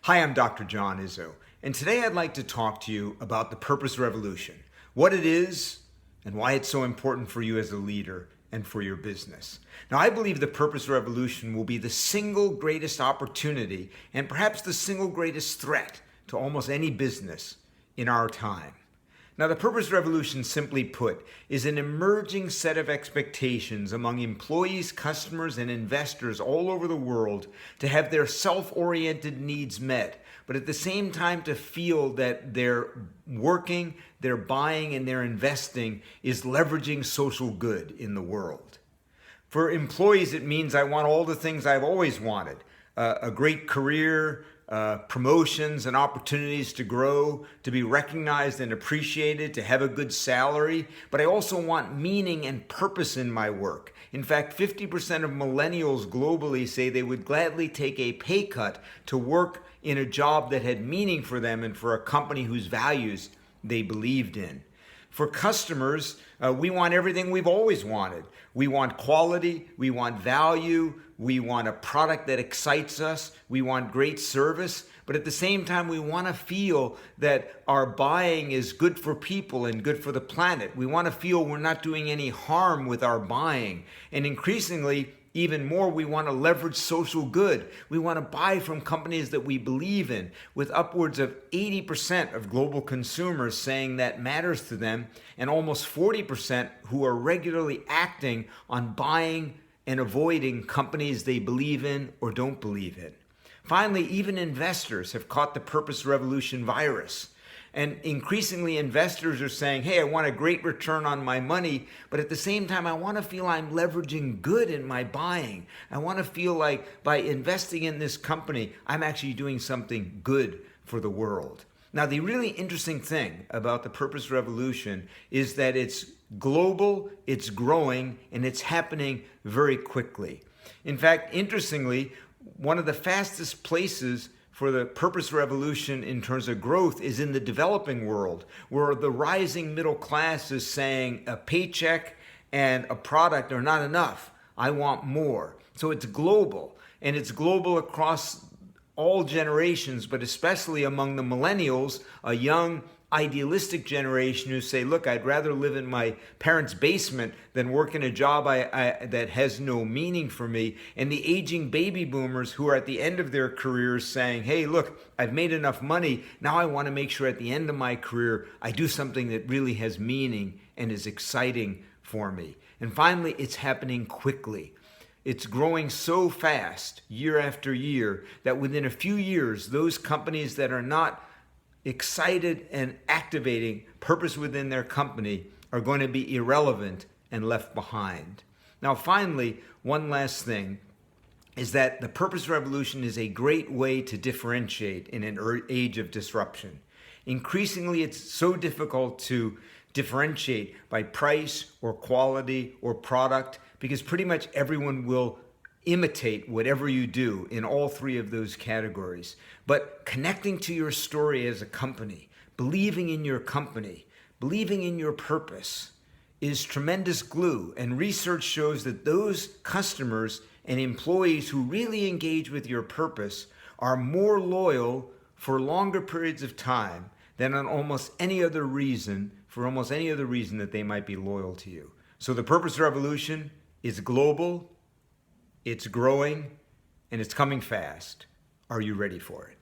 Hi, I'm Dr. John Izzo, and today I'd like to talk to you about the purpose revolution, what it is, and why it's so important for you as a leader and for your business. Now, I believe the purpose revolution will be the single greatest opportunity and perhaps the single greatest threat to almost any business in our time. Now, the purpose revolution, simply put, is an emerging set of expectations among employees, customers, and investors all over the world to have their self-oriented needs met, but at the same time to feel that their working, their buying, and their investing is leveraging social good in the world. For employees, it means I want all the things I've always wanted, a great career, promotions and opportunities to grow, to be recognized and appreciated, to have a good salary, but I also want meaning and purpose in my work. In fact, 50% of millennials globally say they would gladly take a pay cut to work in a job that had meaning for them and for a company whose values they believed in. For customers, we want everything we've always wanted. We want quality, we want value, we want a product that excites us, we want great service, but at the same time, we want to feel that our buying is good for people and good for the planet. We want to feel we're not doing any harm with our buying. And increasingly, even more, we want to leverage social good. We want to buy from companies that we believe in, with upwards of 80% of global consumers saying that matters to them, and almost 40% who are regularly acting on buying and avoiding companies they believe in or don't believe in. Finally, even investors have caught the purpose revolution virus. And increasingly, investors are saying, hey, I want a great return on my money, but at the same time, I want to feel I'm leveraging good in my buying. I want to feel like by investing in this company, I'm actually doing something good for the world. Now, the really interesting thing about the purpose revolution is that it's global, it's growing, and it's happening very quickly. In fact, interestingly, one of the fastest places for the purpose revolution in terms of growth is in the developing world, where the rising middle class is saying a paycheck and a product are not enough. I want more. So it's global, and it's global across all generations, but especially among the millennials, a young, idealistic generation who say, look, I'd rather live in my parents' basement than work in a job that has no meaning for me. And the aging baby boomers who are at the end of their careers saying, hey, look, I've made enough money. Now I want to make sure at the end of my career, I do something that really has meaning and is exciting for me. And finally, it's happening quickly. It's growing so fast year after year that within a few years, those companies that are not excited and activating purpose within their company are going to be irrelevant and left behind. Now, finally, one last thing is that the purpose revolution is a great way to differentiate in an age of disruption. Increasingly, it's so difficult to differentiate by price or quality or product because pretty much everyone will imitate whatever you do in all three of those categories. But connecting to your story as a company, believing in your company, believing in your purpose is tremendous glue. And research shows that those customers and employees who really engage with your purpose are more loyal for longer periods of time than on almost any other reason, for almost any other reason that they might be loyal to you. So the purpose revolution is global, it's growing, and it's coming fast. Are you ready for it?